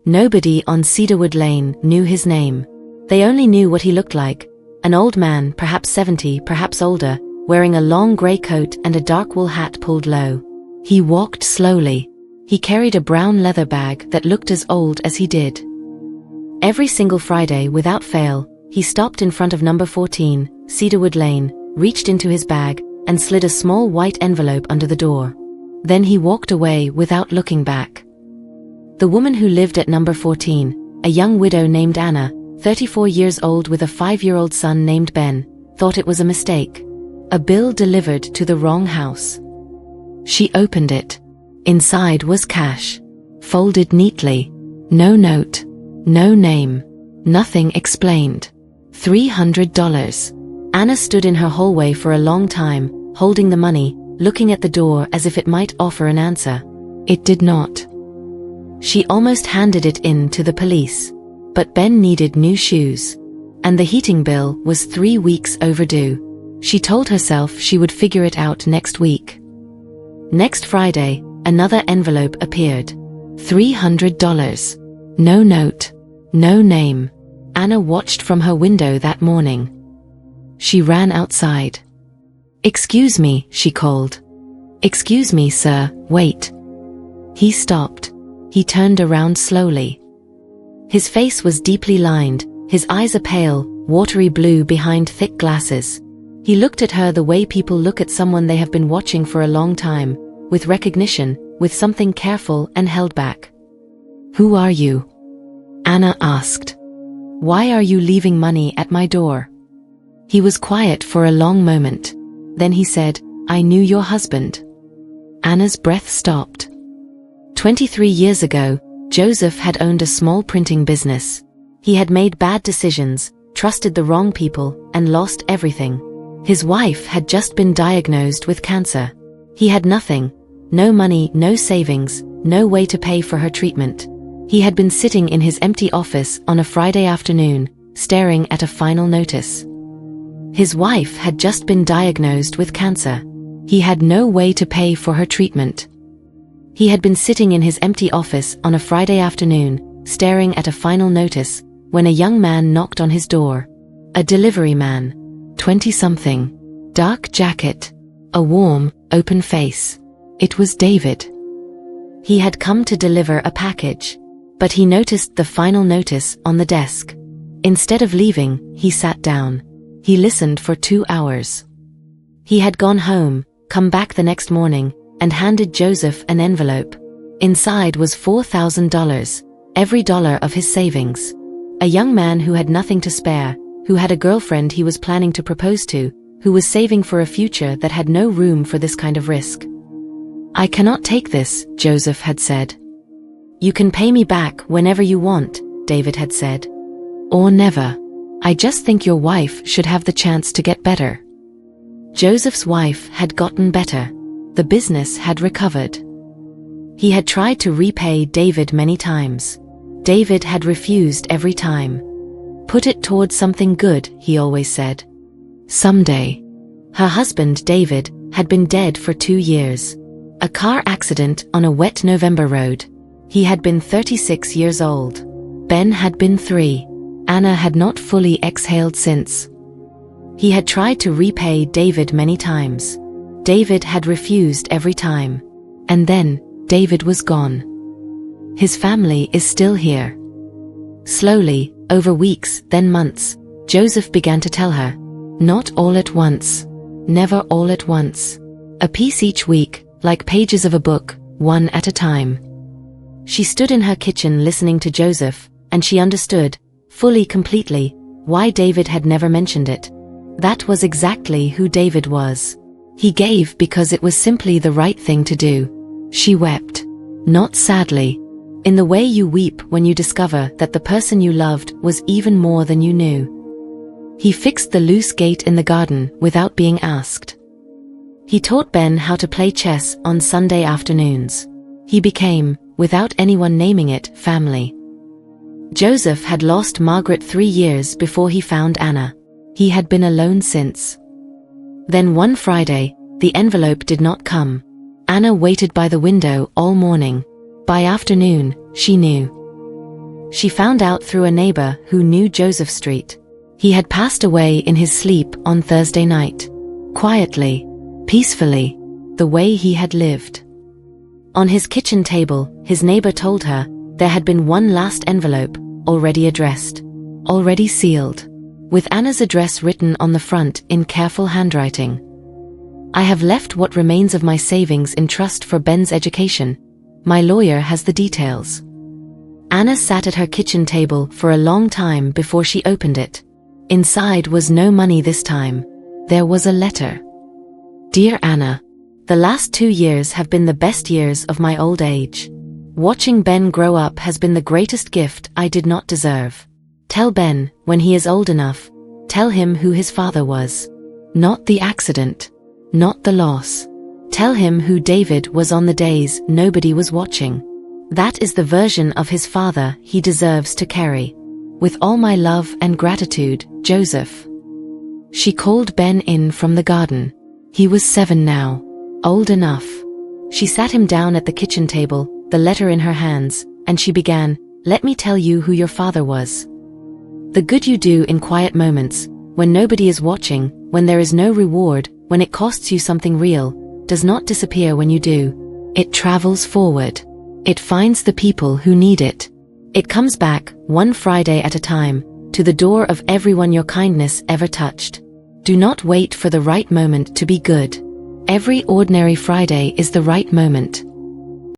Nobody on Cedarwood Lane knew his name. They only knew what he looked like. An old man, perhaps 70, perhaps older, wearing a long grey coat and a dark wool hat pulled low. He walked slowly. He carried a brown leather bag that looked as old as he did. Every single Friday, without fail, he stopped in front of number 14, Cedarwood Lane, reached into his bag, and slid a small white envelope under the door. Then he walked away without looking back. The woman who lived at number 14, a young widow named Anna, 34 years old with a 5-year-old son named Ben, thought it was a mistake. A bill delivered to the wrong house. She opened it. Inside was cash. Folded neatly. No note. No name. Nothing explained. $300. Anna stood in her hallway for a long time, holding the money, looking at the door as if it might offer an answer. It did not. She almost handed it in to the police. But Ben needed new shoes. And the heating bill was 3 weeks overdue. She told herself she would figure it out next week. Next Friday, another envelope appeared. $300. No note. No name. Anna watched from her window that morning. She ran outside. "Excuse me," she called. "Excuse me, sir, wait." He stopped. He turned around slowly. His face was deeply lined, his eyes a pale, watery blue behind thick glasses. He looked at her the way people look at someone they have been watching for a long time, with recognition, with something careful and held back. "Who are you?" Anna asked. "Why are you leaving money at my door?" He was quiet for a long moment. Then he said, "I knew your husband." Anna's breath stopped. 23 years ago, Joseph had owned a small printing business. He had made bad decisions, trusted the wrong people, and lost everything. His wife had just been diagnosed with cancer. He had nothing. No money, no savings, no way to pay for her treatment. He had been sitting in his empty office on a Friday afternoon, staring at a final notice. His wife had just been diagnosed with cancer. He had no way to pay for her treatment. He had been sitting in his empty office on a Friday afternoon, staring at a final notice, when a young man knocked on his door. A delivery man. 20-something. Dark jacket. A warm, open face. It was David. He had come to deliver a package. But he noticed the final notice on the desk. Instead of leaving, he sat down. He listened for 2 hours. He had gone home, come back the next morning, and handed Joseph an envelope. Inside was $4,000, every dollar of his savings. A young man who had nothing to spare, who had a girlfriend he was planning to propose to, who was saving for a future that had no room for this kind of risk. "I cannot take this," Joseph had said. "You can pay me back whenever you want," David had said. "Or never. I just think your wife should have the chance to get better." Joseph's wife had gotten better. The business had recovered. He had tried to repay David many times. David had refused every time. "Put it towards something good," he always said. "Someday." Her husband, David, had been dead for 2 years. A car accident on a wet November road. He had been 36 years old. Ben had been 3. Anna had not fully exhaled since. He had tried to repay David many times. David had refused every time. And then, David was gone. His family is still here. Slowly, over weeks, then months, Joseph began to tell her. Not all at once. Never all at once. A piece each week, like pages of a book, one at a time. She stood in her kitchen listening to Joseph, and she understood, fully, completely, why David had never mentioned it. That was exactly who David was. He gave because it was simply the right thing to do. She wept. Not sadly. In the way you weep when you discover that the person you loved was even more than you knew. He fixed the loose gate in the garden without being asked. He taught Ben how to play chess on Sunday afternoons. He became, without anyone naming it, family. Joseph had lost Margaret 3 years before he found Anna. He had been alone since. Then one Friday, the envelope did not come. Anna waited by the window all morning. By afternoon, she knew. She found out through a neighbor who knew Joseph Street. He had passed away in his sleep on Thursday night. Quietly, peacefully, the way he had lived. On his kitchen table, his neighbor told her there had been one last envelope, already addressed, already sealed, with Anna's address written on the front in careful handwriting. I have left what remains of my savings in trust for Ben's education. My lawyer has the details. Anna sat at her kitchen table for a long time before she opened it. Inside was no money this time. There was a letter. Dear Anna, the last 2 years have been the best years of my old age. Watching Ben grow up has been the greatest gift I did not deserve. Tell Ben, when he is old enough, tell him who his father was. Not the accident. Not the loss. Tell him who David was on the days nobody was watching. That is the version of his father he deserves to carry. With all my love and gratitude, Joseph. She called Ben in from the garden. He was 7 now. Old enough. She sat him down at the kitchen table, the letter in her hands, and she began, "Let me tell you who your father was. The good you do in quiet moments, when nobody is watching, when there is no reward, when it costs you something real, does not disappear when you do. It travels forward. It finds the people who need it. It comes back, one Friday at a time, to the door of everyone your kindness ever touched. Do not wait for the right moment to be good. Every ordinary Friday is the right moment.